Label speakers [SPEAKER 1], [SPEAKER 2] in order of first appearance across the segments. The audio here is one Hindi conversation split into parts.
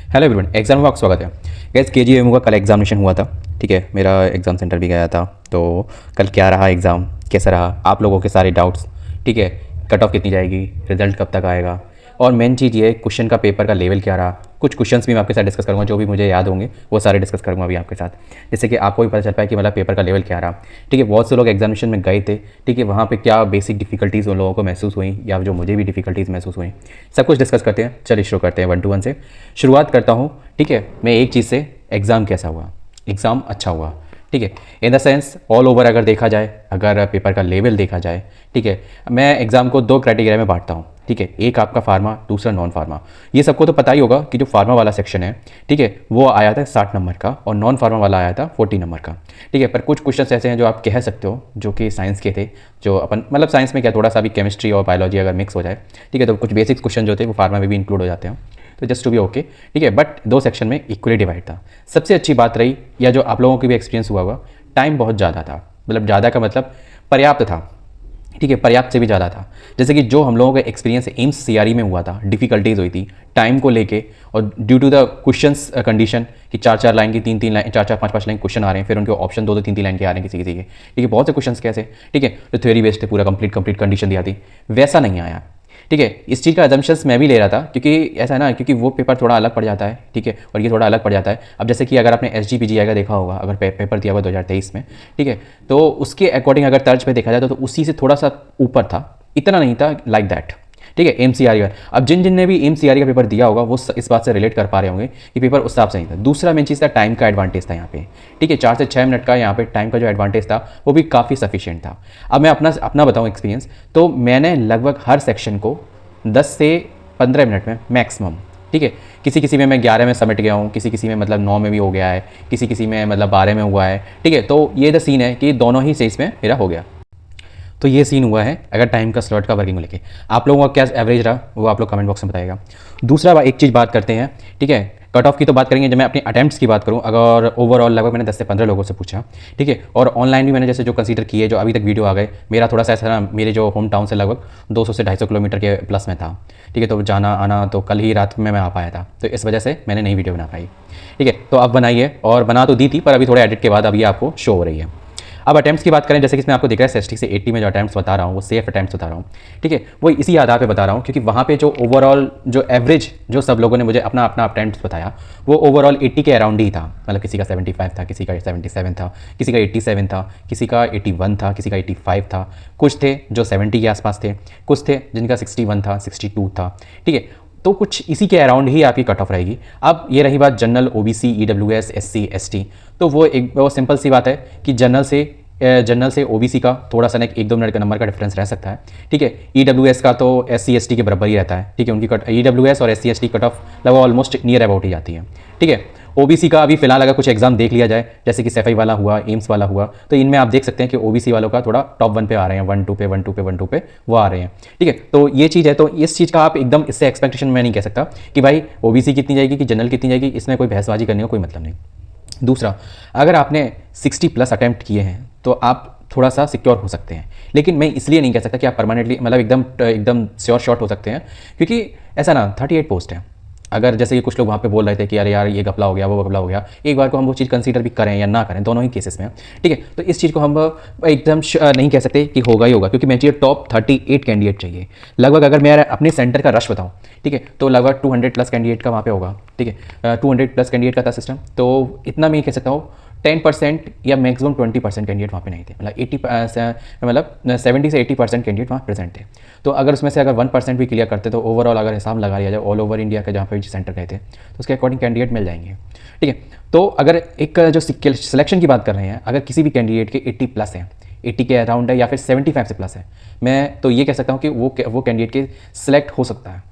[SPEAKER 1] हेलो एवरीवन, एग्जाम में आपका स्वागत है। गैस केजीएमयू का कल एग्जामिनेशन हुआ था। ठीक है, मेरा एग्ज़ाम सेंटर भी गया था। तो कल क्या रहा एग्ज़ाम, कैसा रहा, आप लोगों के सारे डाउट्स। ठीक है, कट ऑफ कितनी जाएगी, रिजल्ट कब तक आएगा, और मेन चीज़ ये क्वेश्चन का पेपर का लेवल क्या रहा। कुछ क्वेश्चंस भी मैं आपके साथ डिस्कस करूँगा, जो भी मुझे याद होंगे वो सारे डिस्कस करूँगा अभी आपके साथ, जिससे कि आपको भी पता चल पाए कि मतलब पेपर का लेवल क्या रहा। ठीक है, बहुत से लोग एग्जामिनेशन में गए थे। ठीक है, वहाँ पे क्या बेसिक डिफिकल्टीज़ उन लोगों को महसूस हुई या जो मुझे भी डिफिकल्टीज़ महसूस हुई, सब कुछ डिस्कस करते हैं। चलिए शुरू करते हैं 1 to 1 से। शुरुआत करता हूँ। ठीक है, मैं एक चीज़ से, एग्ज़ाम कैसा हुआ। एग्ज़ाम अच्छा हुआ। ठीक है, in the sense all over अगर देखा जाए, अगर पेपर का लेवल देखा जाए। ठीक है, मैं एग्ज़ाम को 2 क्राइटेरिया में बांटता हूँ। ठीक है, एक आपका फार्मा, दूसरा नॉन फार्मा। ये सबको तो पता ही होगा कि जो फार्मा वाला सेक्शन है, ठीक है, वो आया था 60 नंबर का और नॉन फार्मा वाला आया था 40 नंबर का। ठीक है, पर कुछ क्वेश्चन ऐसे हैं जो आप कह सकते हो जो कि साइंस के थे, जो अपन मतलब साइंस में क्या थोड़ा सा भी केमिस्ट्री और बायोलॉजी अगर मिक्स हो जाए, ठीक है, तो कुछ बेसिक क्वेश्चन जो थे वो फार्मा में भी इंक्लूड हो जाते हैं। तो जस्ट टू बी ओके। ठीक है, बट 2 सेक्शन में इक्वली डिवाइड था। सबसे अच्छी बात रही, या जो आप लोगों की भी एक्सपीरियंस हुआ होगा, टाइम बहुत ज़्यादा था। मतलब ज़्यादा का मतलब पर्याप्त था। ठीक है, पर्याप्त से भी ज़्यादा था। जैसे कि जो हम लोगों का एक्सपीरियंस एम्स सीआरई में हुआ था, डिफिकल्टीज हुई थी टाइम को लेके, और due to the questions condition कि 4-4 लाइन की, 3-3 लाइन, 4-4 5-5 लाइन क्वेश्चन आ रहे हैं, फिर उनके ऑप्शन 2-2 3-3 लाइन के आ रहे हैं किसी किसी के। ठीक है, बहुत से क्वेश्चन कैसे, ठीक है, तो थ्योरी बेस्ड थे, पूरा कंप्लीट कंडीशन दिया थी, वैसा नहीं आया। ठीक है, इस चीज़ का एजम्पशंस मैं भी ले रहा था, क्योंकि ऐसा है ना, क्योंकि वो पेपर थोड़ा अलग पड़ जाता है। ठीक है, और ये थोड़ा अलग पड़ जाता है। अब जैसे कि अगर आपने SGPGI का देखा होगा, अगर पेपर दिया हुआ 2023 में, ठीक है, तो उसके अकॉर्डिंग अगर तर्ज पे देखा जाए तो उसी से थोड़ा सा ऊपर था, इतना नहीं था लाइक दैट। ठीक है, MCRE का, अब जिन जिन ने भी MCRE का पेपर दिया होगा वो इस बात से रिलेट कर पा रहे होंगे कि पेपर उस हिसाब से नहीं था। दूसरा मेन चीज़ था टाइम का एडवांटेज था यहाँ पे। ठीक है, 4 से 6 मिनट का यहाँ पे टाइम का जो एडवांटेज था वो भी काफ़ी सफिशिएंट था। अब मैं अपना अपना बताऊँ एक्सपीरियंस, तो मैंने लगभग हर सेक्शन को 10 से 15 मिनट में मैक्सिमम। ठीक है, किसी किसी में मैं 11 में समेट गया हूँ, किसी किसी में मतलब 9 में भी हो गया है, किसी किसी में मतलब 12 में हुआ है। ठीक है, तो ये द सीन है कि दोनों ही स्टेज में मेरा हो गया। तो ये सीन हुआ है अगर टाइम का स्लॉट का वर्किंग को लेके। आप लोगों का क्या एवरेज रहा वो आप लोग कमेंट बॉक्स में बताइएगा। दूसरा एक चीज़ बात करते हैं। ठीक है, कट ऑफ की तो बात करेंगे। जब मैं अपनी अटैम्प्ट्स की बात करूं, अगर ओवरऑल लगभग मैंने 10 से 15 लोगों से पूछा। ठीक है, और ऑनलाइन भी मैंने जैसे जो कंसीडर किए, जो अभी तक वीडियो आ गए, मेरा थोड़ा सा ऐसा ना, मेरे जो होम टाउन से लगभग 200 से 250 किलोमीटर के प्लस में था। ठीक है, तो जाना आना तो कल ही रात में मैं आ पाया था, तो इस वजह से मैंने नई वीडियो बना पाई। ठीक है, तो अब बनाइए, और बना तो दी थी पर अभी थोड़ा एडिट के बाद अभी आपको शो हो रही है। अब अटैम्प्ट्स की बात करें, जैसे कि इसमें आपको दिख रहा है 60 से 80 में जो अटैम्प्ट्स बता रहा हूँ वो सेफ अटैम्प्ट्स बता रहा हूँ। ठीक है, वो इसी आधार पे बता रहा हूँ क्योंकि वहाँ पे जो ओवरऑल जो एवरेज जो सब लोगों ने मुझे अपना अपना अटैम्प्ट्स बताया वो ओवरऑल 80 के अराउंड ही था। मतलब किसी का 75 था, किसी का 77 था, किसी का 87 था, किसी का 81 था, किसी का 85 था। कुछ थे जो 70 के आसपास थे, कुछ थे जिनका 61 था, 62 था। ठीक है, तो कुछ इसी के अराउंड ही आपकी कट ऑफ रहेगी। अब ये रही बात general, OBC, EWS, SC, ST, तो वो सिंपल सी बात है कि जनरल से OBC का थोड़ा सा एक 2 मिनट का नंबर का डिफरेंस रह सकता है। ठीक है, EWS का तो SC ST के बराबर ही रहता है। ठीक है, उनकी EWS और SC ST कट ऑफ लगभग ऑलमोस्ट नियर अबाउट ही जाती है। ठीक है, OBC का अभी फिलहाल अगर कुछ एग्जाम देख लिया जाए, जैसे कि SEFI वाला हुआ, एम्स वाला हुआ, तो इनमें आप देख सकते हैं कि OBC वालों का थोड़ा टॉप 1 पे आ रहे हैं, 1-2 पे 1-2 पे 1-2 पे वो आ रहे हैं। ठीक है, तो ये चीज़ है। तो इस चीज़ का आप एकदम इससे एक्सपेक्टेशन मैं नहीं कह सकता कि भाई OBC कितनी जाएगी कि जनरल कितनी जाएगी, इसमें कोई बहसबाजी करने का कोई मतलब नहीं। दूसरा, अगर आपने 60 प्लस अटैम्प्ट किए हैं तो आप थोड़ा सा सिक्योर हो सकते हैं, लेकिन मैं इसलिए नहीं कह सकता कि आप परमानेंटली मतलब एकदम एकदम श्योर शॉट हो सकते हैं, क्योंकि ऐसा ना 38 पोस्ट है। अगर जैसे कि कुछ लोग वहाँ पे बोल रहे थे कि अरे यार ये घपला हो गया, वो घपला हो गया, एक बार को हम वो चीज़ कंसीडर भी करें या ना करें, दोनों ही केसेस में। ठीक है, तो इस चीज़ को हम एकदम नहीं कह सकते कि होगा ही होगा, क्योंकि मैं चाहिए टॉप 38 कैंडिडेट चाहिए लगभग। अगर मैं अपने सेंटर का रश बताऊँ, ठीक है, तो लगभग 200 प्लस कैंडिडेट का वहाँ पे होगा। ठीक है, 200 प्लस कैंडिडेट का था सिस्टम, तो इतना मैं कह सकता हूँ 10% या मैक्सिमम 20% कैंडिडेट वहाँ पे नहीं थे। मतलब 70 से 80% कैंडिडेट वहाँ प्रेजेंट थे। तो अगर उसमें से अगर 1% भी क्लियर करते तो ओवरऑल अगर हिसाब लगा लिया जाए ऑल ओवर इंडिया के जहाँ पे सेंटर गए थे, तो उसके अकॉर्डिंग कैंडिडेट मिल जाएंगे। ठीक है, तो अगर एक जो सिलेक्शन की बात कर रहे हैं, अगर किसी भी कैंडिडेट के 80 प्लस है, 80 के अराउंड है या फिर 75 से प्लस है, मैं तो ये कह सकता हूँ कि वो कैंडिडेट के सिलेक्ट हो सकता है।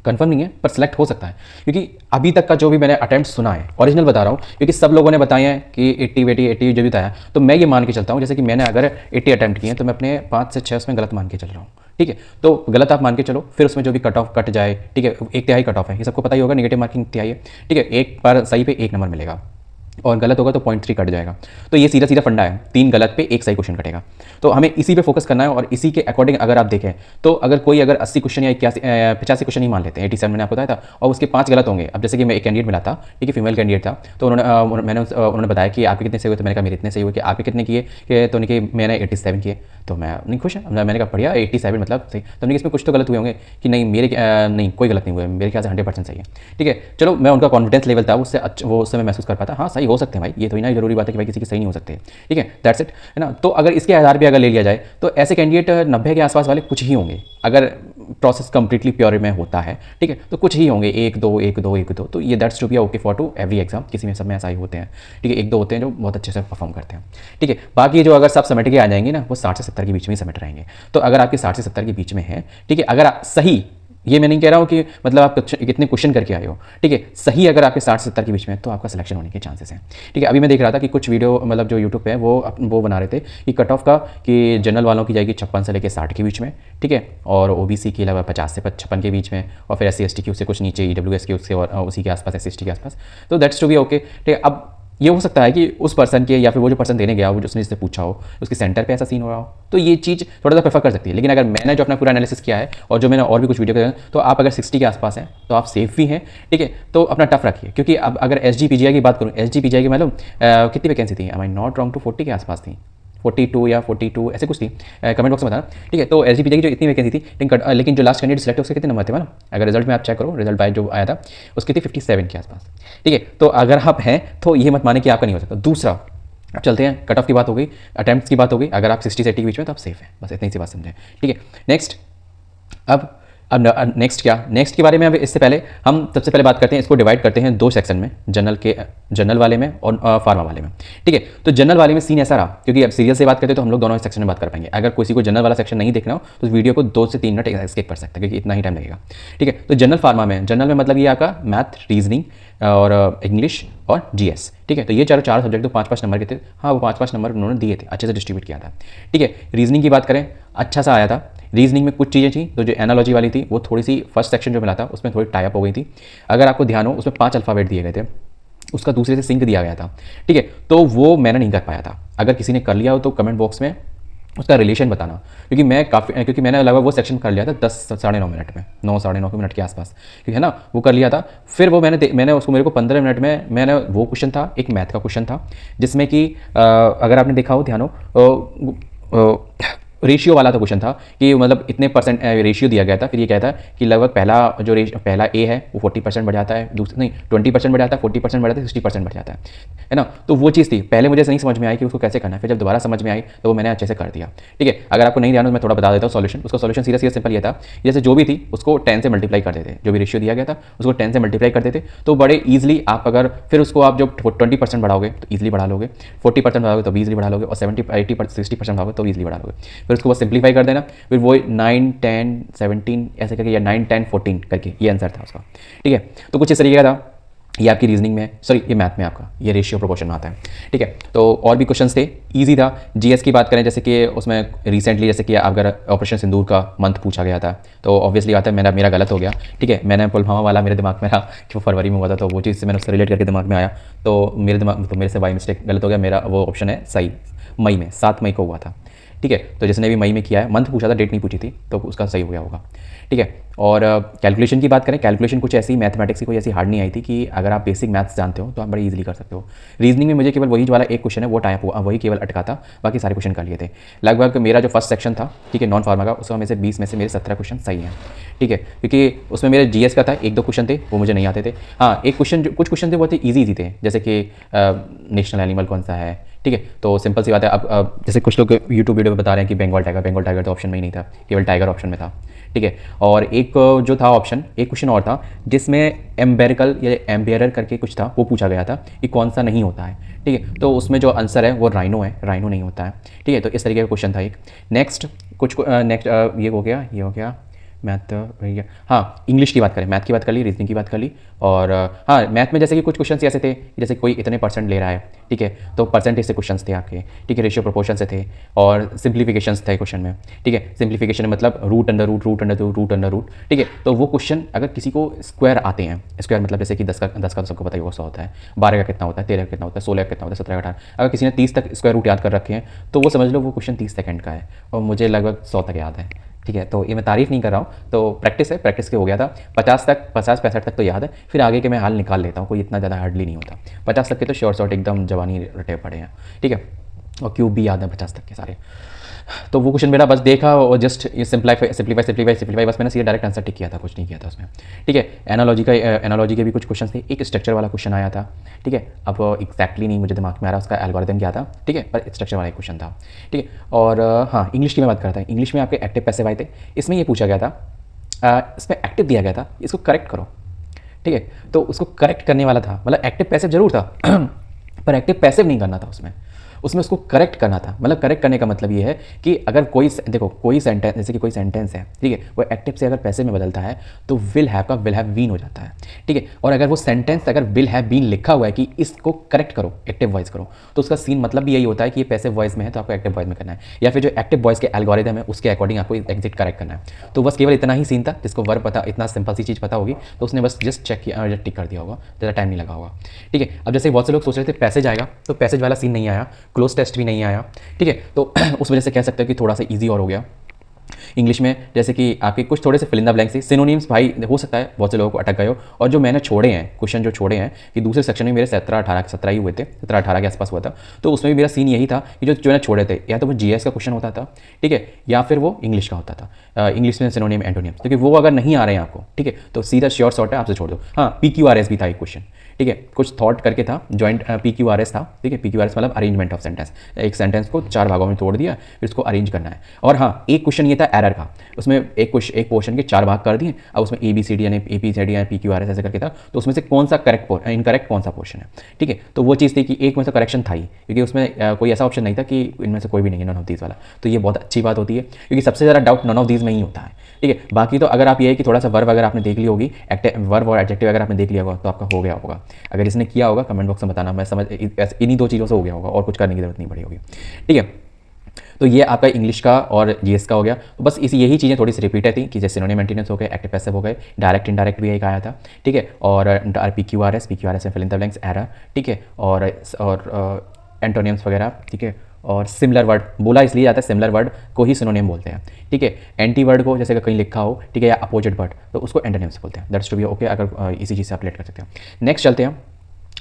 [SPEAKER 1] कंफर्म नहीं है पर सिलेक्ट हो सकता है, क्योंकि अभी तक का जो भी मैंने अटेम्प्ट सुना है, ओरिजिनल बता रहा हूँ, क्योंकि सब लोगों ने बताए हैं कि 80 जो भी बताया, तो मैं ये मान के चलता हूँ जैसे कि मैंने अगर 80 अटैम्प्ट किए हैं तो मैं अपने 5 से 6 उसमें गलत मान के चल रहा हूँ। ठीक है, तो गलत आप मान के चलो, फिर उसमें जो भी कट ऑफ कट जाए। ठीक है, 1 तिहाई कट ऑफ है, ये सबको पता ही होगा, नेगेटिव मार्किंग तिहाई है। ठीक है, एक पर सही पे 1 नंबर मिलेगा। और गलत होगा तो 0.3 कट जाएगा। तो ये सीधा सीधा फंडा है, 3 गलत पे 1 सही क्वेश्चन कटेगा। तो हमें इसी पे फोकस करना है और इसी के अकॉर्डिंग अगर आप देखें तो अगर कोई अगर 80 क्वेश्चन या 85 क्वेश्चन ही मान लेते हैं, 87 मैंने आपको बताया था, और उसके 5 गलत होंगे। अब जैसे कि मैं एक कैंडिडेट मिला था, ठीक है, फीमेल कैंडिडेट था, तो उन्होंने बताया कि आपके कितने सही हुए, तो मैंने कहा मेरे इतने सही हुए, कि आपके कितने किए, कि तो उन्होंने कि मैंने 87 किए। तो मैं नहीं खुश है, मैंने कहा बढ़िया 87 मतलब सही। तो हमने इसमें कुछ तो गलत हुए होंगे, कि नहीं मेरे नहीं कोई गलत नहीं हुए, मेरे ख्याल से 100% सही है। ठीक है, चलो मैं उनका कॉन्फिडेंस लेवल था उससे वो उससे मैं महसूस कर पाता, हाँ सही हो सकते हैं भाई, ये तो ना जरूरी बात है कि भाई किसी के सही नहीं हो सकते। ठीक है, दैट्स इट, है ना। तो अगर इसके आधार पे अगर ले लिया जाए तो ऐसे कैंडिडेट 90 के आसपास वाले कुछ ही होंगे, अगर प्रोसेस कंप्लीटली प्योर में होता है। ठीक है, तो कुछ ही होंगे, एक दो। तो ये that's to be okay for to every exam, किसी में सब में ऐसा ही होते हैं। ठीक है, 1-2 होते हैं जो बहुत अच्छे से परफॉर्म करते हैं। ठीक है, बाकी जो अगर सब समेट के आ जाएंगे ना, वो 60 से 70 के बीच में ही समेट रहेंगे। तो अगर आपके 60 से 70 के बीच में है, ठीक है, अगर आप सही, ये मैं नहीं कह रहा हूँ कि मतलब आप कितने क्वेश्चन करके आए हो, ठीक है, सही अगर आपके 60 से 70 के बीच में है तो आपका सिलेक्शन होने के चांसेस हैं। ठीक है, अभी मैं देख रहा था कि कुछ वीडियो मतलब जो यूट्यूब पे है वो बना रहे थे कि कट ऑफ का, कि जनरल वालों की जाएगी 56 से लेकर 60 के बीच में, ठीक है, और ओबीसी की लगभग 50 से 56 के बीच में, और फिर SC ST की उससे कुछ नीचे, EWS के उससे और उसी के आसपास, SC ST के आसपास। तो दैट्स टू बी ओके। ठीक है, अब ये हो सकता है कि उस पर्सन के या फिर वो जो पर्सन देने गया वो उसने इससे पूछा हो, उसके सेंटर पे ऐसा सीन हो रहा हो, तो ये चीज़ थोड़ा सा प्रेफर कर सकती है। लेकिन अगर मैंने जो अपना पूरा एनालिसिस किया है और जो मैंने और भी कुछ वीडियो किया, तो आप अगर 60 के आसपास हैं तो आप सेफ भी हैं। ठीक है, तो अपना टफ रखिए, क्योंकि अब अगर SGPGI की बात करूँ, SGPGI की मालूम कितनी वैकेंसी थी, आई नॉट रॉन्ग टू 40 के आसपास थी, 42 या 42 ऐसे कुछ थी, कमेंट बॉक्स में बताना। ठीक है, तो SGPGI की जो इतनी वैकेंसी थी, लेकिन जो लास्ट कैंडिडेट सिलेक्ट उसके कितने नंबर थे मालूम, अगर रिजल्ट में आप चेक करो, रिजल्ट बाय जो आया था उसकी थी 57 के आसपास। ठीक है, तो अगर आप हैं तो ये मत माने कि आपका नहीं हो सकता। दूसरा, अब चलते हैं, कट ऑफ की बात हो गई, अटेम्प्ट्स की बात हो गई, अगर आप 60 से 80 के बीच में तो आप सेफ हैं, बस इतनी सी बात समझें। ठीक है, नेक्स्ट, अब नेक्स्ट क्या, नेक्स्ट के बारे में अब इससे पहले हम सबसे पहले बात करते हैं, इसको डिवाइड करते हैं 2 सेक्शन में, जनरल वाले में और फार्मा वाले में। ठीक है, तो जनरल वाले में सीन ऐसा रहा, क्योंकि अब सीरियल से बात करते हैं तो हम लोग दोनों सेक्शन में बात कर पाएंगे। अगर किसी को जनरल वाला सेक्शन नहीं देखना हो तो उस वीडियो को 2 से 3 मिनट स्किप कर सकते हैं, क्योंकि इतना ही टाइम लगेगा। ठीक है, तो जनरल फार्मा में, जनरल में मतलब ये आपका मैथ, रीजनिंग और इंग्लिश और GS। ठीक है, तो ये चार सब्जेक्ट तो 5-5 नंबर के थे। हाँ, वो 5-5 नंबर उन्होंने दिए थे, अच्छे से डिस्ट्रीब्यूट किया था। ठीक है, रीजनिंग की बात करें, अच्छा सा आया था। रीजनिंग में कुछ चीज़ें थी तो जो एनालॉजी वाली थी वो थोड़ी सी, फर्स्ट सेक्शन जो मिला था उसमें थोड़ी टाइप हो गई थी। अगर आपको ध्यान हो, उसमें 5 अल्फ़ाबेट दिए गए थे, उसका दूसरे से सिंक दिया गया था। ठीक है, तो वो मैंने नहीं कर पाया था। अगर किसी ने कर लिया हो तो कमेंट बॉक्स में उसका रिलेशन बताना, क्योंकि मैंने लगभग वो सेक्शन कर लिया था 10 साढ़े 9 मिनट में, 9 साढ़े 9 मिनट के आसपास, क्योंकि है ना, वो कर लिया था। फिर वो मैंने उसको, मेरे को 15 मिनट में मैंने, वो क्वेश्चन था, एक मैथ का क्वेश्चन था, जिसमें कि अगर आपने देखा हो, ध्यान हो, रेशियो वाला तो क्वेश्चन था, कि मतलब इतने परसेंट रेशियो दिया गया था। फिर ये कहता है कि लगभग पहला ए है वो 40% बढ़ जाता है, दूसरा नहीं 20% बढ़ जाता है, 40% बढ़ जाता है, 60% बढ़ जाता है ना। तो वो चीज़ थी, पहले मुझे नहीं समझ में आई कि उसको कैसे करना है, फिर जब दोबारा समझ में आई तो वो मैंने अच्छे से कर दिया। ठीक है, अगर आपको नहीं ध्यान हो मैं थोड़ा बता देता हूँ सॉल्यूशन। उसका सॉल्यूशन सीधा सिंपल ये था, जैसे जो भी थी उसको 10 से मल्टीप्लाई कर देते, जो भी रेशियो दिया गया था उसको 10 से मल्टीप्लाई कर देते, तो बड़े ईजिली आप अगर फिर उसको आप जब 20% बढ़ाओगे तो ईजिली बढ़ा लोगे, 40% बढ़ाओगे तो भी ईजिली बढ़ा लोगे, और 60% बढ़ाओगे तो ईजिली बढ़ा लोगे। फिर उसको बस सिंप्लीफाई कर देना, फिर वो 9, 10, 17 ऐसे करके, या 9, 10, 14 करके ये आंसर था उसका। ठीक है, तो कुछ इस तरीके का था। ये आपकी रीजनिंग में, सॉरी ये मैथ में आपका ये रेशियो प्रोपोर्शन में आता है। ठीक है, तो और भी क्वेश्चंस थे, इजी था। GS की बात करें, जैसे कि उसमें रिसेंटली, जैसे कि अगर ऑपरेशन सिंदूर का मंथ पूछा गया था, तो ऑब्वियसली आता है मेरा गलत हो गया। ठीक है, मैंने पुलवामा वाला मेरे दिमाग में रहा कि वो फरवरी में हुआ था, तो वो चीज़ से मैंने उससे रिलेट करके दिमाग में आया, तो मेरे से बाई मिस्टेक गलत हो गया। मेरा वो ऑप्शन है सही, मई में 7 मई को हुआ था। ठीक है, तो जिसने भी मई में किया है, मंथ पूछा था, डेट नहीं पूछी थी, तो उसका सही हो गया होगा। ठीक है, और कैलकुलेशन की बात करें, कैलकुलेशन कुछ ऐसी मैथमेटिक्स की कोई ऐसी हार्ड नहीं आई थी, कि अगर आप बेसिक मैथ्स जानते हो तो आप बड़ी इजीली कर सकते हो। रीजनिंग में मुझे केवल वही वाला एक क्वेश्चन है वो टाइप हुआ, वही केवल अटका था, बाकी सारे क्वेश्चन कर लिए थे। लगभग मेरा जो फर्स्ट सेक्शन था, ठीक है, नॉन फार्मा का, उसमें से 20 में से मेरे 17 क्वेश्चन सही हैं। ठीक है, क्योंकि उसमें मेरे GS का था, 1-2 क्वेश्चन थे वो मुझे नहीं आते थे। हाँ, कुछ क्वेश्चन थे बहुत ही ईजी थे, जैसे कि नेशनल एनिमल कौन सा है। ठीक है, तो सिंपल सी बात है। अब जैसे कुछ लोग यूट्यूब वीडियो में बता रहे हैं कि बंगाल टाइगर तो ऑप्शन में ही नहीं था, केवल टाइगर ऑप्शन में था। ठीक है, और एक जो था ऑप्शन, एक क्वेश्चन और था जिसमें एम्बेरिकल या एम्बियरर करके कुछ था, वो पूछा गया था कि कौन सा नहीं होता है। ठीक है, तो उसमें जो आंसर है वो राइनो है, राइनो नहीं होता है। ठीक है, तो इस तरीके का क्वेश्चन था एक। नेक्स्ट ये हो गया, मैथ भैया, हाँ इंग्लिश की बात करें, मैथ की बात कर ली, रीजनिंग की बात कर ली, और हाँ मैथ में जैसे कि कुछ क्वेश्चन ऐसे थे जैसे कोई इतने परसेंट ले रहा है, ठीक है, तो परसेंटेज से क्वेश्चन थे आपके, ठीक है, रेशियो प्रोपोर्शन से थे, और सिंप्लीफिकेशंस थे क्वेश्चन में, ठीक है, सिंप्लीफिकेशन मतलब root under root, root under root, root under root, ठीक है, तो वो क्वेश्चन अगर किसी को स्क्वायर आते हैं, स्क्वायर मतलब जैसे कि 10 का तो सबको पता ही वो 100 होता है, 12 का कितना होता है, 13 का कितना होता है, 16 का कितना होता है, 17 का 18, अगर किसी ने 30 तक स्क्वायर रूट याद कर रखे हैं तो वो समझ लो वो क्वेश्चन 30 सेकंड का है, और मुझे लगभग 100 तक याद है, ठीक है, तो ये मैं तारीफ नहीं कर रहा हूँ, तो प्रैक्टिस है, प्रैक्टिस के हो गया था, 50 65 तक तो याद है, फिर आगे के मैं हाल निकाल लेता हूँ, कोई इतना ज़्यादा हार्डली नहीं होता, 50 तक के तो शॉर्ट एकदम जवानी रटे पड़े हैं, ठीक है, और क्यूब भी याद है 50 तक के सारे। तो वो क्वेश्चन मेरा बस देखा और जस्ट ये सिंप्लीफाई बस मैंने सीधे डायरेक्ट आंसर टिक किया था, कुछ नहीं किया था उसमें, ठीक है। एनालॉजी के भी कुछ क्वेश्चन थे, एक स्ट्रक्चर वाला क्वेश्चन आया था, ठीक है, अब एग्जैक्टली नहीं मुझे दिमाग में आ रहा उसका एल्गोरिथम क्या था, ठीक है, पर स्ट्रक्चर वाला एक क्वेश्चन था, ठीक है। और हाँ इंग्लिश की मैं बात करता हूँ, इंग्लिश में आपके एक्टिव पैसिव आए थे, इसमें ये पूछा गया था, इसमें एक्टिव दिया गया था, इसको करेक्ट करो, ठीक है, तो उसको करेक्ट करने वाला था, मतलब एक्टिव पैसिव जरूर था पर एक्टिव पैसिव नहीं करना था उसमें, उसमें उसको करेक्ट करना था, मतलब करेक्ट करने का मतलब ये है कि अगर कोई देखो कोई सेंटेंस, जैसे कि कोई सेंटेंस है, ठीक है, वो एक्टिव से अगर पैसिव में बदलता है तो विल हैव का विल हैव बीन हो जाता है, ठीक है, और अगर वो सेंटेंस अगर विल हैव बीन लिखा हुआ है कि इसको करेक्ट करो, एक्टिव वॉइस करो, तो उसका सीन मतलब भी यही होता है कि ये पैसिव वॉइस में है तो आपको एक्टिव वॉइस में करना है, या फिर जो एक्टिव वॉइस के एल्गोरिथम है उसके अकॉर्डिंग आपको एग्जिट करेक्ट करना है। तो बस केवल इतना ही सीन था, जिसको वर्ब पता, इतना सिंपल सी चीज़ पता होगी तो उसने बस जस्ट चेक किया और टिक कर दिया होगा, ज़्यादा टाइम नहीं लगा होगा, ठीक है। अब जैसे बहुत से लोग सोच रहे थे पैसेज आएगा, तो पैसेज वाला सीन नहीं आया, क्लोज टेस्ट भी नहीं आया, ठीक है, तो उस वजह से कह सकते हैं कि थोड़ा सा इजी और हो गया। इंग्लिश में जैसे कि आपके कुछ थोड़े से fill in the blanks, synonyms भाई हो सकता है बहुत से लोगों को अटक गए हो, और जो मैंने छोड़े हैं क्वेश्चन, जो छोड़े हैं कि दूसरे सेक्शन में मेरे 17 18 ही हुए थे, 17 18 के आसपास हुआ था, तो उसमें भी मेरा सीन यही था कि जो जो मैंने छोड़े थे या तो वो जीएस का क्वेश्चन होता था, ठीक है, या फिर वो इंग्लिश का होता था, इंग्लिश में सिनोनिम एंटोनिम, क्योंकि वो अगर नहीं आ रहे हैं आपको, ठीक है, तो सीधा श्योर शॉर्ट है, आपसे छोड़ दो। हाँ PQRS भी था एक क्वेश्चन, ठीक है, कुछ थॉट करके था, जॉइंट PQRS था, ठीक है, PQRS मतलब अरेंजमेंट ऑफ सेंटेंस, एक सेंटेंस को 4 भागों में तोड़ दिया फिर उसको अरेंज करना है। और हाँ एक क्वेश्चन ये था एरर का, उसमें एक पोर्शन के 4 भाग कर दिए, अब उसमें ABCD यानी APCD या PQRS ऐसे करके था, तो उसमें से कौन सा इनकरेक्ट कौन सा पोर्शन है, ठीक है, तो वो चीज़ थी कि एक में से करेक्शन था ही, क्योंकि उसमें कोई ऐसा ऑप्शन नहीं था कि इनमें से कोई भी नहीं है, नन ऑफ दीज वाला, तो ये बहुत अच्छी बात होती है, क्योंकि सबसे ज़्यादा डाउट नन ऑफ दीज में ही होता है, ठीक है। बाकी तो अगर आप ये है कि थोड़ा सा वर्ब अगर आपने देख ली होगी, वर्ब और एडजेक्टिव अगर आपने देख लिया होगा तो आपका हो गया होगा, अगर इसने किया होगा कमेंट बॉक्स में बताना, मैं समझ इन्हीं 2 चीज़ों से हो गया होगा और कुछ करने की जरूरत नहीं पड़ी होगी, ठीक है। तो ये आपका इंग्लिश का और जीएस का हो गया, तो बस यही चीज़ें थोड़ी सी रिपीटेड थी कि जैसे सिनोनिम एंटोनिम्स हो गए, एक्टिव पैसिव हो गए, डायरेक्ट इनडायरेक्ट भी एक आया था, ठीक है, और PQRS में fill in the blanks error, ठीक है, और एंटोनिम्स वगैरह, ठीक है, और सिमिलर वर्ड बोला इसलिए जाता है, सिमिलर वर्ड को ही सिनोनिम बोलते हैं, ठीक है, एंटी वर्ड को जैसे कहीं लिखा हो, ठीक है, या अपोजिट वर्ड तो उसको एंटोनिम्स बोलते हैं, दैट्स टू बी ओके, अगर इसी चीज़ से आप रिलेट कर सकते हैं। नेक्स्ट चलते हैं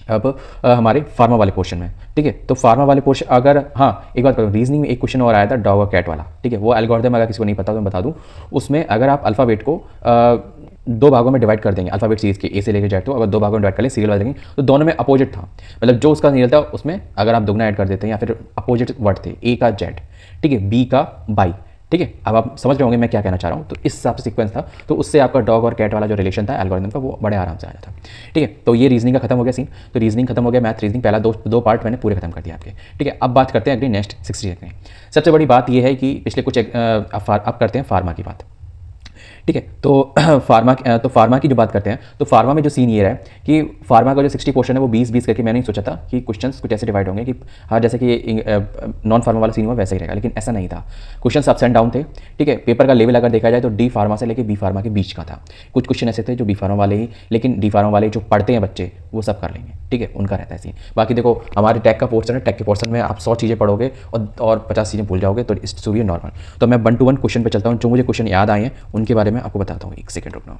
[SPEAKER 1] अब हमारे फार्मा वाले पोर्शन में, ठीक है, तो फार्मा वाले पोर्शन अगर, हाँ एक बात करूँ, रीजनिंग में एक क्वेश्चन और आया था डॉग और कैट वाला, ठीक है, वो एल्गोरिथम अगर किसी को नहीं पता तो मैं बता दूँ, उसमें अगर आप अल्फ़ाबेट को 2 भागों में डिवाइड कर देंगे, अल्फ़ाबेट सीरीज के A से लेकर जेड, तो अगर 2 भागों में डिवाइड कर लें सीरियल वाइज देंगे तो दोनों में अपोजिट था, मतलब जो उसका सीरियल था उसमें अगर आप दुगना ऐड कर देते हैं या फिर अपोजिट वर्ड थे, A का जेड, ठीक है, B का बाई, ठीक है, अब आप समझ रहे होंगे मैं क्या कहना चाह रहा हूँ, तो इस हिसाब से सीक्वेंस था, तो उससे आपका डॉग और कैट वाला जो रिलेशन था एल्गोरिथम का वो बड़े आराम से आया था, ठीक है। तो ये रीजनिंग का खत्म हो गया सीन, तो रीजनिंग खत्म हो गया, मैथ रीजनिंग पहला दो पार्ट मैंने पूरे खत्म कर दिया आपके, ठीक है। अब बात करते हैं अगली नेक्स्ट 60 की। सबसे बड़ी बात ये है कि पिछले कुछ अब करते हैं फार्मा की बात, ठीक है, तो फार्मा की जो बात करते हैं, तो फार्मा में जो सीन ये रहा है कि फार्मा का जो 60 क्वेश्चन है वो 20 करके मैंने सोचा था कि क्वेश्चंस कुछ ऐसे डिवाइड होंगे कि हाँ जैसे कि नॉन फार्मा वाला सीन हुआ वैसे ही रहेगा, लेकिन ऐसा नहीं था, क्वेश्चन अप्स एंड डाउन थे, ठीक है। पेपर का लेवल अगर देखा जाए तो डी फार्मा से लेकर बी फार्मा के बीच का था, कुछ क्वेश्चन ऐसे थे जो बी फार्मा वाले ही, लेकिन डी फार्मा वाले जो पढ़ते हैं बच्चे वो सब कर लेंगे, ठीक है, उनका रहता है सीन। बाकी देखो हमारे टैग का पोर्शन है, टैग के पोर्शन में आप 100 चीज़ें पढ़ोगे और 50 चीज़ें भूल जाओगे, तो इट्स भी नॉर्मल। तो मैं 1 to 1 क्वेश्चन पे चलता हूँ, जो मुझे क्वेश्चन याद आए हैं उनके बारे में आपको बताता हूँ, एक सेकंड रुकना,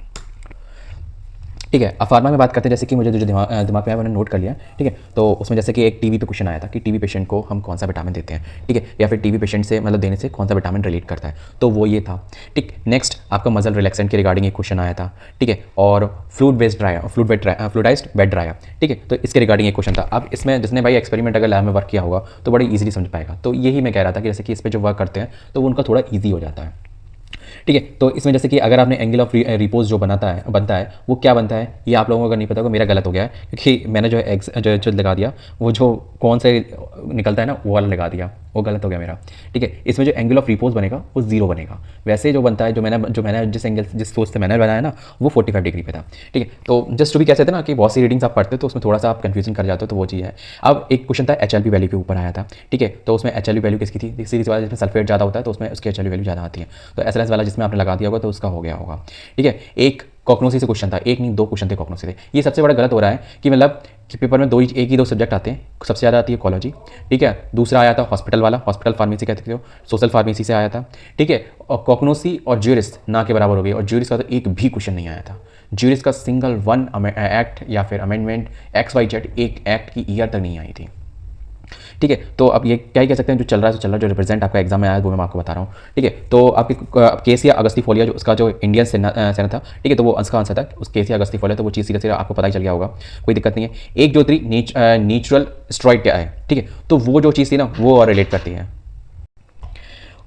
[SPEAKER 1] ठीक है। अब फार्मा में बात करते हैं, जैसे कि मुझे जो दिमाग में आया मैंने नोट कर लिया, ठीक है। तो उसमें जैसे कि एक टीबी पे क्वेश्चन आया था कि टीबी पेशेंट को हम कौन सा विटामिन देते हैं, ठीक है, या फिर टीबी पेशेंट से मतलब देने से कौन सा विटामिन रिलेट करता है, तो वो ये था, ठीक। नेक्स्ट आपका मसल रिलैक्सेंट के रिगार्डिंग एक क्वेश्चन आया था, ठीक है, और फ्लूइडाइज्ड बेड ड्रायर, ठीक है, तो इसके रिगार्डिंग एक क्वेश्चन था। अब इसमें जिसने भाई एक्सपेरिमेंट अगर लैब में वर्क किया होगा तो बड़ी ईजिली समझ पाएगा, तो यही मैं कह रहा था कि जैसे कि इस पर जो वर्क करते हैं तो उनका थोड़ा ईजी हो जाता है, ठीक है। तो इसमें जैसे कि अगर आपने एंगल ऑफ रिपोज जो बनता है वो क्या बनता है, ये आप लोगों को अगर नहीं पता होगा, मेरा गलत हो गया है क्योंकि मैंने जो लगा दिया वो जो कौन से निकलता है ना वो वाला लगा दिया, वो गलत हो गया मेरा, ठीक है। इसमें जो एंगल ऑफ रिपोज बनेगा वो 0 बनेगा। वैसे जो बनता है, जो मैंने जिस एंगल जिस सोच से मैंने बनाया ना, वो 45 डिग्री पे था, ठीक है। तो जस्ट टू भी कहते थे ना कि बहुत सी रीडिंग्स आप पढ़ते हो तो उसमें थोड़ा सा आप कन्फ्यूजन कर जाते हो, तो वो चीज़ है। अब एक क्वेश्चन था HLP वैल्यू के ऊपर आया था, ठीक है। तो उसमें HLP वैल्यू किसकी थी, सीरीज वाला जिसमें सल्फेट ज़्यादा होता है तो उसमें उसकी HLP वैल्यू ज़्यादा आती है। तो SLS वाला जिसमें आपने लगा दिया होगा तो उसका हो गया होगा, ठीक है। एक कॉग्नोसी से क्वेश्चन था, एक नहीं 2 क्वेश्चन थे कॉग्नोसी से। ये सबसे बड़ा गलत हो रहा है कि मतलब कि पेपर में एक ही दो सब्जेक्ट आते हैं, सबसे ज़्यादा आती है इकोलॉजी, ठीक है। दूसरा आया था हॉस्पिटल वाला, हॉस्पिटल फार्मेसी कहते हो, सोशल फार्मेसी से आया था, ठीक है। और कॉग्नोसी और ज्यूरिस्ट ना के बराबर हो गई, और ज्यूरिस्ट का तो एक भी क्वेश्चन नहीं आया था। ज्यूरिस्ट का सिंगल वन एक्ट या फिर अमेंडमेंट XYZ एक एक्ट की ईयर तक नहीं आई थी, ठीक है। तो अब ये क्या ही कह सकते हैं, जो चल रहा है तो चल रहा है, जो रिप्रेजेंट आपका एग्जाम में आया है वो मैं आपको बता रहा हूँ, ठीक है। तो आपकी केसिया अगस्तीफोलिया जो उसका जो इंडियन सेनेट था, ठीक है, तो वो उसका आंसर था उस केसिया अगस्तीफोलिया, तो वो चीज़ सीधे सीधे आपको पता ही चल गया होगा, कोई दिक्कत नहीं है। एक जो थी नेचुरल स्टेरॉइड क्या है, ठीक है, तो वो जो चीज़ थी ना वो और रिलेट करती है।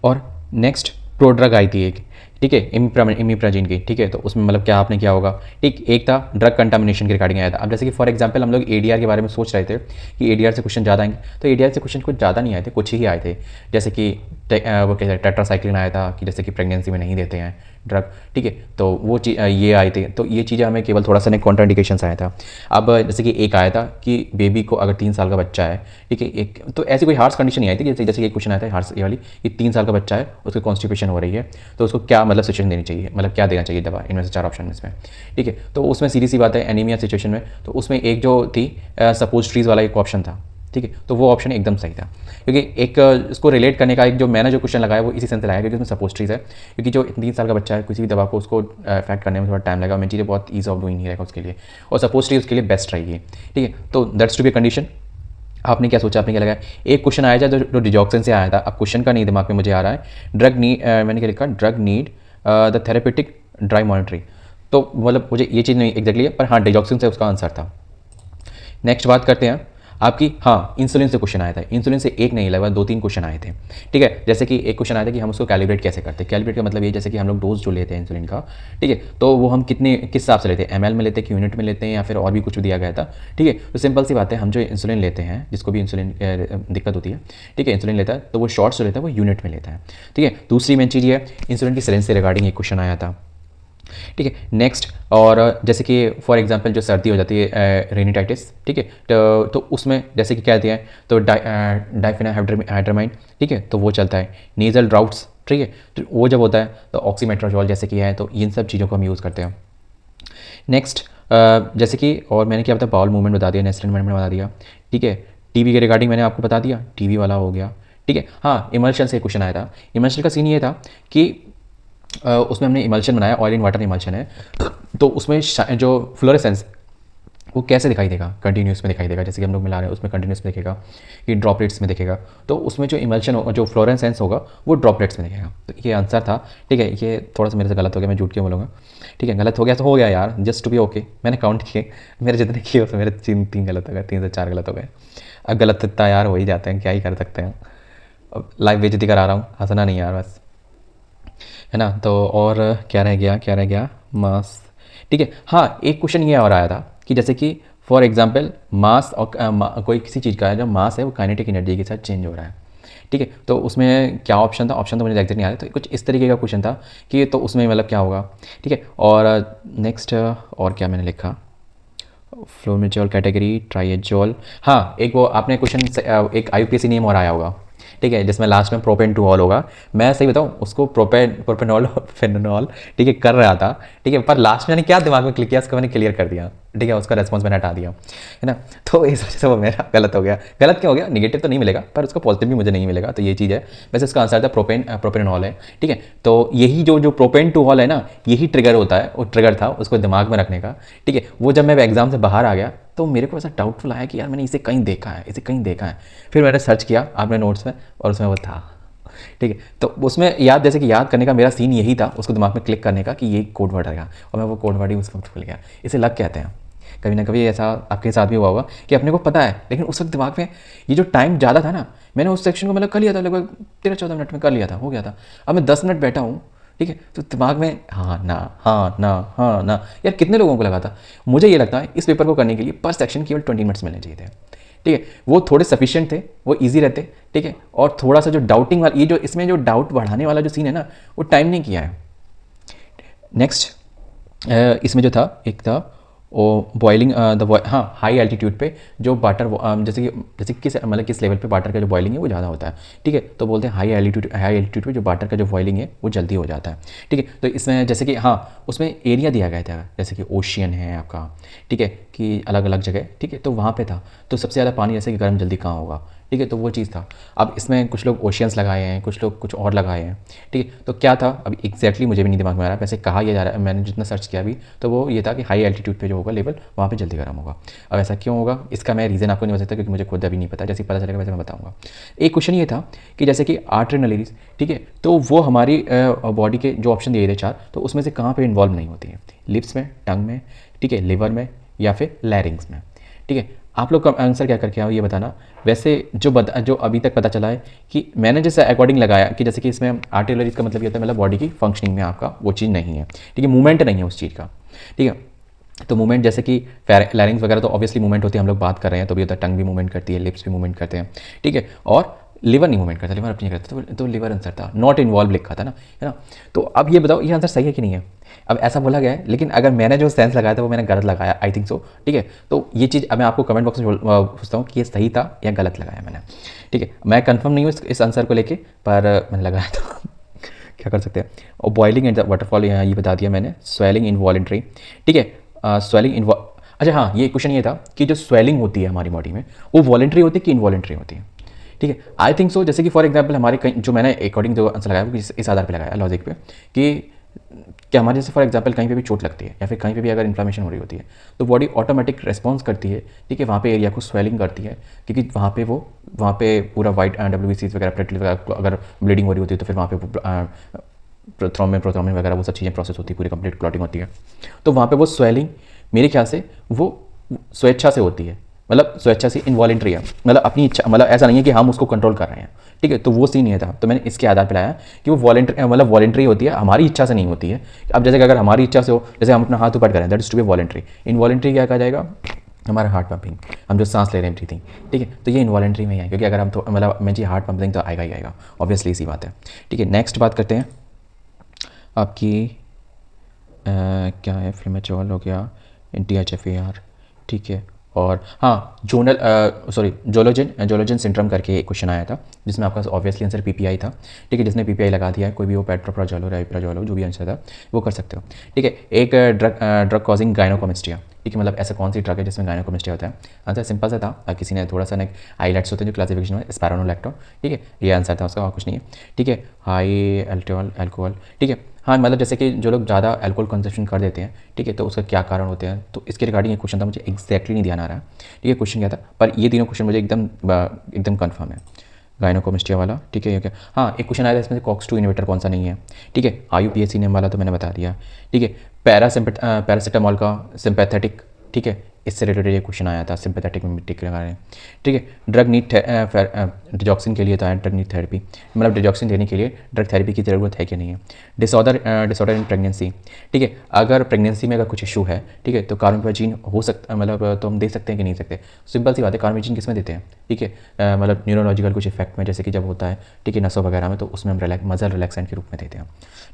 [SPEAKER 1] और नेक्स्ट प्रोड्रग आई थी एक, ठीक है, इमिप्राजिन की, ठीक है। तो उसमें मतलब क्या आपने किया होगा, ठीक। एक था ड्रग कंटामिनेशन के रिगार्डिंग आया था। अब जैसे कि फॉर एग्जांपल हम लोग ADR के बारे में सोच रहे थे कि ADR से क्वेश्चन ज़्यादा आएंगे, तो ADR से क्वेश्चन कुछ ज़्यादा नहीं आए थे, कुछ ही आए थे। जैसे कि वो कहते हैं टेट्रासाइक्लिन आया था, कि जैसे कि प्रेगनेंसी में नहीं देते हैं ड्रग, ठीक है। तो वो चीज़ ये आई थी, तो ये चीज़ें हमें केवल थोड़ा सा कॉन्ट्राइंडिकेशंस आया था। अब जैसे कि एक आया था कि बेबी को अगर 3 साल का बच्चा है, ठीक है, एक तो ऐसी कोई हार्श कंडीशन नहीं आई थी, जैसे कि एक क्वेश्चन आया था हार्श ये वाली, कि 3 साल का बच्चा है, उसको कॉन्स्टिपेशन हो रही है, तो उसको क्या मतलब सिचुएशन देनी चाहिए, मतलब क्या देना चाहिए दवा, इनमें से 4 ऑप्शन में इसमें, ठीक है। तो उसमें सीधी सी बात है एनीमिया सिचुएशन में, तो उसमें एक जो थी सपोजिटरीज वाला एक ऑप्शन था, ठीक है। तो वो ऑप्शन एकदम सही था, क्योंकि एक इसको रिलेट करने का एक जो मैंने जो क्वेश्चन लगाया वो इसी सेंस से लगाया, क्योंकि उसमें सपोजिटरीज है, क्योंकि जो 3 साल का बच्चा है किसी भी दवा को उसको इफेक्ट करने में थोड़ा टाइम लगेगा, मेन चीज़ें बहुत ईज ऑफ डूइंग ही रहेगा उसके लिए, और सपोजिटरी उसके लिए बेस्ट रहेगी, ठीक है। तो दैट्स टू बी कंडीशन। आपने क्या सोचा, आपने क्या लगाया, एक क्वेश्चन आया था जो डिजॉक्सिन से आया था। अब क्वेश्चन का नहीं दिमाग में मुझे आ रहा है, ड्रग नीड, मैंने क्या लिखा, drug need the therapeutic dry monitoring, तो मतलब मुझे ये चीज़ नहीं एग्जैक्टली है, पर हाँ डिजॉक्सिन से उसका आंसर था। नेक्स्ट बात करते हैं आपकी, हाँ इंसुलिन से क्वेश्चन आया था। इंसुलिन से एक नहीं लगभग 2-3 क्वेश्चन आए थे, ठीक है। जैसे कि एक क्वेश्चन आया था कि हम उसको कैलिब्रेट कैसे करते हैं। कैलिब्रेट का मतलब ये जैसे कि हम लोग डोज जो लेते हैं इंसुलिन का, ठीक है, तो वो हम किस हिसाब से लेते हैं, ml में लेते हैं कि यूनिट में लेते हैं या फिर और भी कुछ दिया गया था, ठीक है। तो सिंपल सी बात है, हम जो इंसुलिन लेते हैं, जिसको भी इंसुलिन दिक्कत होती है, ठीक है, इंसुलिन लेता है तो वो शॉर्ट्स जो लेता है वो यूनिट में लेता है, ठीक है। दूसरी मेन चीज़ ये है, इंसुलिन की सिरिंज से रिगार्डिंग एक क्वेश्चन आया था, ठीक है। नेक्स्ट, और जैसे कि फॉर एग्जांपल जो सर्दी हो जाती है रेनिटाइटिस, ठीक है, तो उसमें जैसे कि क्या दिया है, तो डाइफेनाहाइड्रामाइन, ठीक है, तो वो चलता है। नेजल ड्राउट्स, ठीक है, तो वो जब होता है तो ऑक्सीमेट्राजोल जैसे कि है, तो इन सब चीज़ों को हम यूज़ करते हैं। नेक्स्ट, जैसे कि और मैंने क्या बताया, बाउल मूवमेंट बता दिया, नेस्टल मूवमेंट बता दिया, ठीक है। टीबी के रिगार्डिंग मैंने आपको बता दिया, टीबी वाला हो गया, ठीक है। हाँ, इमल्शन से क्वेश्चन आया था। इमल्शन का सीन ये था कि उसमें हमने इमल्शन बनाया, ऑयल इन वाटर इमल्शन है, तो उसमें जो फ्लोरेसेंस वो कैसे दिखाई देगा, कंटिन्यूस में दिखाई देगा, जैसे कि हम लोग मिला रहे हैं उसमें कंटिन्यूस में दिखेगा कि ड्रॉपलेट्स में दिखेगा, तो उसमें जो इमल्शन होगा, जो फ्लोरेसेंस होगा वो ड्रॉपलेट्स में दिखेगा। तो ये आंसर था, ठीक है। ये थोड़ा सा मेरे से गलत हो गया, मैं झूठ क्यों बोलूँगा, ठीक है, गलत हो गया तो हो गया यार, जस्ट टू बी ओके। मैंने काउंट किए, मेरे जितने किए उसमें मेरे 3 गलत हो गए, 3 से 4 गलत हो गए। अब गलत इतना यार हो ही जाते हैं, क्या ही कर सकते हैं। अब लाइव बेइज्जती करा रहा हूँ, हंसना नहीं यार बस, है ना। तो और क्या रह गया, मास, ठीक है। हाँ, एक क्वेश्चन ये और आया था कि जैसे कि फॉर एग्जांपल मास और कोई किसी चीज़ का है, जो मास है वो काइनेटिक एनर्जी के साथ चेंज हो रहा है, ठीक है। तो उसमें क्या ऑप्शन था, ऑप्शन तो मुझे एग्जैक्ट नहीं आ रहा, तो कुछ इस तरीके का क्वेश्चन था कि तो उसमें मतलब क्या होगा, ठीक है। और नेक्स्ट, और क्या मैंने लिखा, फ्लोमेजोल कैटेगरी, ट्राइएजोल, हाँ एक वो आपने क्वेश्चन एक IUPAC नेम और आया होगा, ठीक है, जिसमें लास्ट में प्रोपेन टू ऑल होगा। मैं सही बताऊँ, उसको प्रोपेनॉल फेनोल, ठीक है, कर रहा था, ठीक है, पर लास्ट में मैंने क्या दिमाग में क्लिक किया, उसको मैंने क्लियर कर दिया, ठीक है, उसका रेस्पॉन्स मैंने हटा दिया, है ना। तो इस वजह से वो मेरा गलत हो गया। गलत क्यों हो गया, निगेटिव तो नहीं मिलेगा पर उसको पॉजिटिव भी मुझे नहीं मिलेगा, तो ये चीज़ है। वैसे इसका आंसर था प्रोपेनॉल है, ठीक है। तो यही जो प्रोपेन टू ऑल है ना, यही ट्रिगर होता है, वो ट्रिगर था उसको दिमाग में रखने का, ठीक है। वो जब मैं एग्जाम से बाहर आ गया तो मेरे को ऐसा डाउटफुल आया कि यार मैंने इसे कहीं देखा है, इसे कहीं देखा है। फिर मैंने सर्च किया अपने नोट्स में और उसमें वो था, ठीक है। तो उसमें याद, जैसे कि याद करने का मेरा सीन यही था, उसको दिमाग में क्लिक करने का कि ये कोड वर्ड रहेगा, और मैं वो कोड वर्ड ही उस वक्त भूल गया। इसे लक कहते हैं। कभी ना कभी ऐसा आपके साथ भी हुआ होगा कि अपने को पता है लेकिन उस वक्त दिमाग में ये जो टाइम ज़्यादा था ना, मैंने उस सेक्शन को मतलब कर लिया था, लगभग 13-14 मिनट में कर लिया था, हो गया था। अब मैं 10 मिनट बैठा हूँ, ठीक है, तो दिमाग में हाँ ना हाँ ना यार कितने लोगों को लगा था। मुझे ये लगता है इस पेपर को करने के लिए पर सेक्शन केवल 20 मिनट्स मिलने चाहिए थे, ठीक है, वो थोड़े सफिशिएंट थे, वो इजी रहते, ठीक है। और थोड़ा सा जो डाउटिंग वाला, ये जो इसमें जो डाउट बढ़ाने वाला जो सीन है ना, वो टाइम नहीं किया है। नेक्स्ट इसमें जो था, एक था वो बॉइलिंग हाँ, हाई एल्टीट्यूड पे जो वाटर जैसे कि किस लेवल पे वाटर का जो बॉइलिंग है वो ज़्यादा होता है, ठीक है। तो बोलते हैं हाई एल्टीट्यूड पे जो वाटर का जो बॉइलिंग है वो जल्दी हो जाता है, ठीक है। तो इसमें जैसे कि हाँ, उसमें एरिया दिया गया था, जैसे कि ओशियन है आपका, ठीक है, कि अलग अलग जगह, ठीक है। तो वहाँ पे था, तो सबसे ज़्यादा पानी जैसे कि गर्म जल्दी कहाँ होगा, ठीक है। तो वो चीज़ था। अब इसमें कुछ लोग ओशियंस लगाए हैं, कुछ लोग कुछ और लगाए हैं, ठीक है। तो क्या था अभी एग्जैक्टली मुझे भी नहीं दिमाग में आ रहा है, वैसे कहा यह जा रहा है, मैंने जितना सर्च किया अभी, तो वो ये था कि हाई एल्टीट्यूड पे जो होगा लेवल, वहाँ पे जल्दी गर्म होगा। अब ऐसा क्यों होगा, इसका मैं रीज़न आपको नहीं बता सकता, क्योंकि मुझे खुद अभी नहीं पता, जैसे ही पता चलेगा वैसे मैं बताऊँगा। एक क्वेश्चन ये था कि जैसे कि आर्टरीनरीज, ठीक है, तो वो हमारी बॉडी के जो ऑप्शन दिए थे 4, तो उसमें से कहाँ पर इन्वॉल्व नहीं होती है, लिप्स में, टंग में, ठीक है, लिवर में, या फिर लैरिंग्स में, ठीक है। आप लोग का आंसर क्या करके आओ ये बताना। वैसे जो अभी तक पता चला है कि मैंने जैसे अकॉर्डिंग लगाया कि जैसे कि इसमें आर्टिलरीज का मतलब ये होता है मतलब बॉडी की फंक्शनिंग में आपका वो चीज़ नहीं है, ठीक है, मूवमेंट नहीं है उस चीज़ का, ठीक है। तो मूवमेंट जैसे कि लैरिंग्स वगैरह तो ऑब्वियसली मूवमेंट होती है, हम लोग बात कर रहे हैं तो भी होता है, टंग भी मूवमेंट करती है, लिप्स भी मूवमेंट करते हैं, ठीक है। और लिवर नहीं मूवमेंट करता, लिवर अपनी नहीं करता, तो लिवर आंसर था, नॉट इन्वॉल्व लिखा था ना, है ना। तो अब ये बताओ ये आंसर सही है कि नहीं है। अब ऐसा बोला गया है, लेकिन अगर मैंने जो सेंस लगाया था वो मैंने गलत लगाया, आई थिंक सो, ठीक है। तो ये चीज़ अब मैं आपको कमेंट बॉक्स में पूछता हूँ कि ये सही था या गलत लगाया मैंने, ठीक है। मैं कंफर्म नहीं हूँ इस आंसर को लेके, पर मैंने लगाया था क्या कर सकते हैं। और बॉइलिंग एंड वाटरफॉल यहाँ ये बता दिया मैंने, स्वेलिंग इनवॉलेंट्री, ठीक है, स्वेलिंग अच्छा हाँ, ये क्वेश्चन ये था कि जो स्वेलिंग होती है हमारी बॉडी में वो वॉलेंट्री होती है कि इनवॉलेंट्री होती है, ठीक है। आई थिंक सो, जैसे कि फॉर एग्जांपल हमारे कहीं जो मैंने अकॉर्डिंग जो आंसर लगाया वो इस आधार पे लगाया लॉजिक पे कि क्या हमारे जैसे फॉर एग्जांपल कहीं पे भी चोट लगती है या फिर कहीं पे भी अगर इन्फ्लामेशन हो रही होती है तो बॉडी ऑटोमेटिक रिस्पॉन्स करती है, ठीक है, वहाँ पे एरिया को स्वेलिंग करती है, क्योंकि वहाँ पे पूरा वाइट WBCs वगैरह प्लेटलेट वगैरह अगर ब्लीडिंग हो रही होती है तो फिर वहाँ पे प्रोथ्रोम्बिन वगैरह वो सब चीज़ें प्रोसेस होती है, पूरी कंप्लीट क्लॉटिंग होती है। तो वहाँ पे वो स्वेलिंग मेरे ख्याल से वो स्वेच्छा से होती है, मतलब स्वेच्छा से इनवॉलेंट्री है, मतलब अपनी इच्छा, मतलब ऐसा नहीं है कि हम उसको कंट्रोल कर रहे हैं, ठीक है। तो वो सीन नहीं था, तो मैंने इसके आधार पर लाया कि वो वॉलेंट्री, मतलब वॉलेंट्री होती है, हमारी इच्छा से नहीं होती है। अब जैसे कि अगर हमारी इच्छा से हो, जैसे हम अपना हाथ ऊपर करें, that is to be voluntary. Involuntary क्या कहा जाएगा, हमारा हार्ट पंपिंग, हम जो सांस ले रहे हैं ब्रीथिंग, ठीक है। तो ये इनवॉलेंट्री में ही है, क्योंकि अगर हम तो मतलब मैं जी हार्ट पंपिंग तो आएगा ही आएगा, ऑब्वियसली इसी बात है, ठीक है। नेक्स्ट बात करते हैं आपकी क्या है, फिल्मेचोल हो गया, DHFAR, ठीक है। और हाँ, जोलोजन सिंड्रोम करके एक क्वेश्चन आया था जिसमें आपका ऑब्वियसली आंसर PPI था, ठीक है। जिसने PPI लगा दिया है, कोई भी वो पेट्रोप्राजोल हो, राइप्राजोल हो, जो भी आंसर था वो कर सकते हो, ठीक है। एक ड्रग कॉजिंग गायनोकोमेस्टिया, ठीक है, मतलब ऐसा कौन सी ड्रग है जिसमें गायनोकोमेस्टिया होता है। आंसर सिंपल सा था, किसी ने थोड़ा सा ना हाईलाइट्स होते हैं जो क्लासिफिकेशन में, स्पायरोनोलैक्टोन, ठीक है, ये आंसर था उसका, और कुछ नहीं है, ठीक है। हाई अल्कोहल, ठीक है। हाँ, मतलब जैसे कि जो लोग ज़्यादा अल्कोहल कंजप्शन कर देते हैं, ठीक है, तो उसका क्या कारण होते हैं, तो इसके रिगार्डिंग एक क्वेश्चन था, मुझे एक्जैक्टली नहीं ध्यान आ रहा है, ठीक है, क्वेश्चन क्या था, पर ये तीनों क्वेश्चन मुझे एकदम कन्फर्म है, गायनोकोमेस्टिया वाला, ठीक है। क्या हाँ, एक क्वेश्चन आया था इसमें से COX-2 इन्हिबिटर कौन सा नहीं है, ठीक है। IUPAC नेम वाला तो मैंने बता दिया, ठीक है। पैरासिटामॉल का सिंपैथेटिक, ठीक है, इससे रिलेटेड ये क्वेश्चन आया था, सिंपैथेटिक मिमेटिक के बारे में, ठीक है। ड्रग नीड डिजॉक्सिन के लिए तो ड्रग नीड थेरेपी, मतलब डिजॉक्सिन देने के लिए ड्रग थेरेपी की ज़रूरत है कि नहीं है। डिसऑर्डर इन प्रेगनेंसी, ठीक है, अगर प्रेगनेंसी में अगर कुछ इशू है, ठीक है, तो कार्बापेजिन हो सकता, मतलब तो हम दे सकते हैं कि नहीं सकते। सिंपल सी बात है, कार्बापेजिन किस में देते हैं, ठीक है, मतलब न्यूरोलॉजिकल कुछ इफेक्ट में, जैसे कि जब होता है, ठीक है, नसों वगैरह में, तो उसमें हम मसल रिलैक्सेंट के रूप में देते हैं,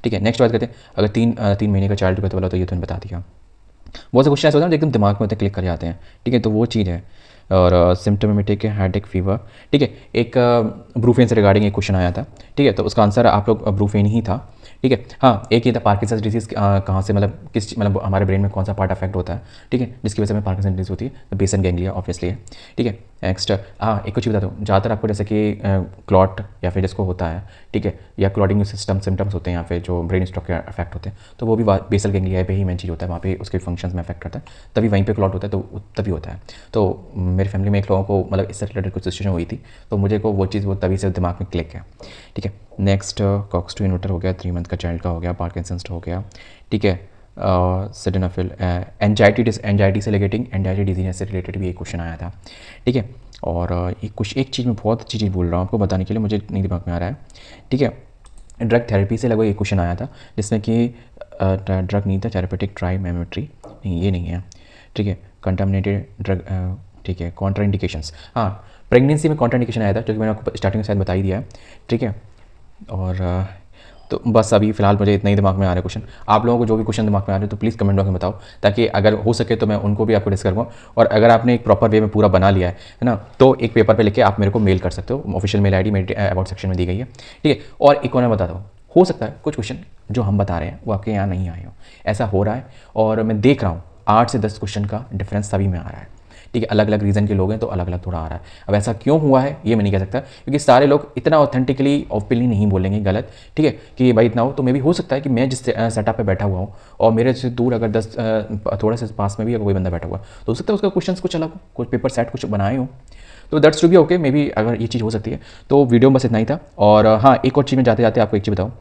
[SPEAKER 1] ठीक है। नेक्स्ट बात करते हैं, अगर 3 महीने का चाइल्ड का तो बोला, तो ये तो बता दिया। बहुत से क्वेश्चन ऐसे होते हैं जो एकदम दिमाग में होते हैं, क्लिक कर जाते हैं, ठीक है, तो वो चीज़ है। और सिम्टोमेटिक है हेडेक फीवर, ठीक है। एक ब्रूफेन से रिगार्डिंग एक क्वेश्चन आया था, ठीक है, तो उसका आंसर आप लोग ब्रूफेन ही था, ठीक है। हाँ, एक ये था पार्किंसंस डिजीज़ कहाँ से, मतलब मतलब हमारे ब्रेन में कौन सा पार्ट अफेक्ट होता है, ठीक है, जिसकी वजह से हमें पार्किंसन डिजीज़ होती है, तो बेसन गैंग्लिया ऑब्वियसली है, ठीक है। नेक्स्ट हाँ, एक कुछ बता दूँ, ज़्यादातर आपको जैसे कि क्लॉट या फिर जिसको होता है, ठीक है, या क्लॉटिंग सिम्टम्स होते हैं, या फिर जो ब्रेन स्ट्रोक के अफेक्ट होते हैं, तो वो भी बेसल गैंग्लिया पे ही मेन चीज़ होता है, वहाँ पे उसके फंक्शंस में अफेक्ट करता है, तभी वहीं पे क्लॉट होता है, तो तभी होता है। तो मेरी फैमिली में एक लोगों को मतलब इससे रिलेटेड कुछ सिचुएशन हुई थी, तो मुझे को वो चीज़ वो तभी से दिमाग में क्लिक है, ठीक है। नेक्स्ट COX-2 इन्हिबिटर हो गया, 3 मंथ का चाइल्ड का हो गया, पार्किंसंस हो गया, ठीक है। सिडेनाफिल, एंजाइटी से रिलेटिंग, एंजाइटी डिजीज से रिलेटेड भी एक क्वेश्चन आया था, ठीक है। और एक चीज़ मैं बहुत अच्छी चीज़ बोल रहा हूँ आपको बताने के लिए, मुझे नहीं दिमाग में आ रहा है, ठीक है। ड्रग थेरेपी से लगभग एक क्वेश्चन आया था जिसमें कि ड्रग नहीं था, थेरेपेटिक ट्राई मेमोट्री, नहीं ये नहीं है, ठीक है। कंटामिनेटेड ड्रग, ठीक है, कॉन्ट्रा इंडिकेशंस, हाँ प्रेगनेंसी में कॉन्ट्रा इंडिकेशन आया था जो कि मैंने आपको स्टार्टिंग में शायद बता ही दिया है, ठीक है। और तो बस अभी फ़िलहाल मुझे इतना ही दिमाग में आ रहा है क्वेश्चन। आप लोगों को जो भी क्वेश्चन दिमाग में आ रहे हैं तो प्लीज़ कमेंट बॉक्स में बताओ, ताकि अगर हो सके तो मैं उनको भी आपको डिस्कस करूँगा। और अगर आपने एक प्रॉपर वे में पूरा बना लिया है ना, तो एक पेपर पे लेके आप मेरे को मेल कर सकते हो। ऑफिशियल मेल आईडी मेरे अबाउट सेक्शन में दी गई है, ठीक है। और एक और मैं बताता हूँ, हो सकता है कुछ क्वेश्चन जो हम बता रहे हैं वो आपके यहाँ नहीं आए हो, ऐसा हो रहा है। और मैं देख रहा हूँ 8 से 10 क्वेश्चन का डिफरेंस सभी में आ रहा है, ठीक है। अलग अलग रीज़न के लोग हैं तो अलग अलग थोड़ा आ रहा है। अब ऐसा क्यों हुआ है ये मैं नहीं कह सकता, क्योंकि सारे लोग इतना ऑथेंटिकली ओपनली नहीं बोलेंगे गलत, ठीक है, कि भाई इतना हो। तो मे भी हो सकता है कि मैं जिस सेटअप पे बैठा हुआ हूँ और मेरे से दूर अगर 10 थोड़ा सा पास में भी अगर कोई बंदा बैठा हुआ तो हो सकता है उसका क्वेश्चन कुछ अलग हो, कुछ पेपर सेट कुछ बनाए हो, तो that's to be okay. Maybe अगर ये चीज़ हो सकती है। तो वीडियो में बस इतना ही था। और हाँ, एक और चीज़ में जाते जाते आपको एक चीज़ बताऊँ,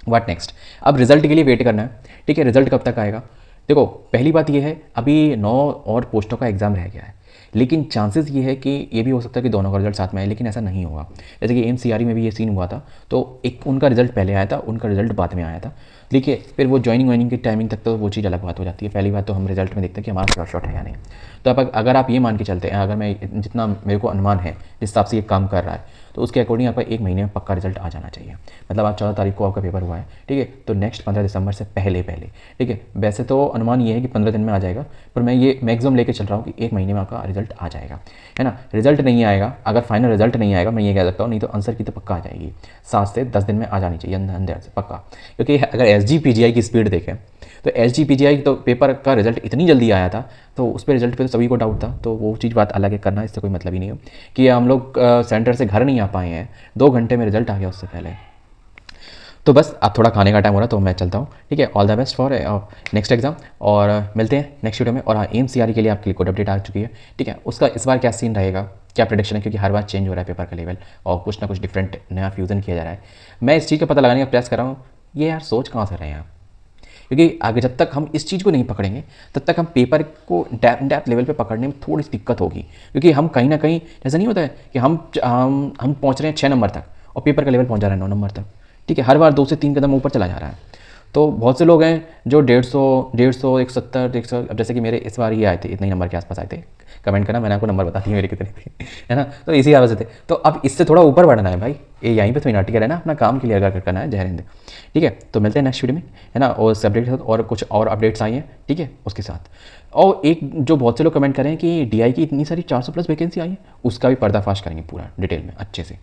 [SPEAKER 1] व्हाट नेक्स्ट। अब रिजल्ट के लिए वेट करना है, ठीक है। रिजल्ट कब तक आएगा? देखो, पहली बात ये है, अभी 9 और पोस्टों का एग्ज़ाम रह गया है, लेकिन चांसेस ये है कि ये भी हो सकता है कि दोनों का रिजल्ट साथ में आए, लेकिन ऐसा नहीं होगा। जैसे कि एमसीआरई में भी ये सीन हुआ था, तो एक उनका रिजल्ट पहले आया था, उनका रिजल्ट बाद में आया था, देखिए। फिर वो ज्वाइनिंग वाइनिंग की टाइमिंग तक तो वो चीज़ अलग बात हो जाती है। पहली बात तो हम रिजल्ट में देखते हैं कि हमारा श्योर शॉट है या नहीं। तो अब अगर आप ये मान के चलते हैं, अगर मैं जितना मेरे को अनुमान है जिस हिसाब से ये काम कर रहा है, तो उसके अकॉर्डिंग आपका 1 महीने में पक्का रिजल्ट आ जाना चाहिए। मतलब आप 14 तारीख को आपका पेपर हुआ है, ठीक है, तो नेक्स्ट 15 दिसंबर से पहले, ठीक है। वैसे तो अनुमान ये है कि 15 दिन में आ जाएगा, पर मैं ये मैक्सिमम लेके चल रहा हूँ कि 1 महीने में आपका रिजल्ट आ जाएगा, है ना। रिजल्ट नहीं आएगा, अगर फाइनल रिजल्ट नहीं आएगा, मैं ये कह सकता हूँ, नहीं तो आंसर की तो पक्का आ जाएगी, 7 से 10 दिन में आ जानी चाहिए अंदर से पक्का। क्योंकि अगर SGPGI की स्पीड देखें तो SGPGI तो पेपर का रिजल्ट इतनी जल्दी आया था, तो उस पर रिजल्ट पे तो सभी को डाउट था। तो वो चीज़ बात अलग है, करना इससे कोई मतलब ही नहीं है कि हम लोग सेंटर से घर नहीं आ पाए हैं, 2 घंटे में रिजल्ट आ गया उससे पहले। तो बस अब थोड़ा खाने का टाइम हो रहा है तो मैं चलता हूँ, ठीक है। All the best for next exam, और मिलते हैं नेक्स्ट वीडियो में। और हाँ, एमसीआरई के लिए आपके लिए कोड अपडेट आ चुकी है, ठीक है। उसका इस बार क्या सीन रहेगा, क्या प्रेडिक्शन है, क्योंकि हर बार चेंज हो रहा है पेपर का लेवल और कुछ ना कुछ डिफरेंट नया फ्यूज़न किया जा रहा है। मैं इस चीज़ का पता लगाने का प्रयास कर रहा हूँ, ये यार सोच कहाँ से रहे हैं आप, क्योंकि आगे जब तक हम इस चीज़ को नहीं पकड़ेंगे तब तक हम पेपर को डेप्थ लेवल पे पकड़ने में थोड़ी सी दिक्कत होगी। क्योंकि हम कहीं ना कहीं, ऐसा नहीं होता है कि हम पहुंच रहे हैं 6 नंबर तक और पेपर का लेवल पहुंच जा रहा है 9 नंबर तक, ठीक है। हर बार 2 से 3 कदम ऊपर चला जा रहा है। तो बहुत से लोग हैं जो 150, 170, 100, अब जैसे कि मेरे इस बार ये आए थे, इतने ही नंबर के आसपास आए थे। कमेंट करना, मैंने आपको नंबर बता दिए मेरे कितने थे, है ना। तो इसी वजह से थे। तो अब इससे थोड़ा ऊपर बढ़ना है भाई, ये यहीं पे तो नाटिक रहना, अपना काम क्लियर कर करना है। जय हिंद, ठीक है। तो मिलते हैं नेक्स्ट वीडियो में, है ना। और इस अपडेट के साथ और कुछ और अपडेट्स आई हैं, ठीक है, उसके साथ। और एक जो बहुत से लोग कमेंट करें कि DI की इतनी सारी 400+ वैकेंसी आई है, उसका भी पर्दाफाश करेंगे पूरा डिटेल में अच्छे से।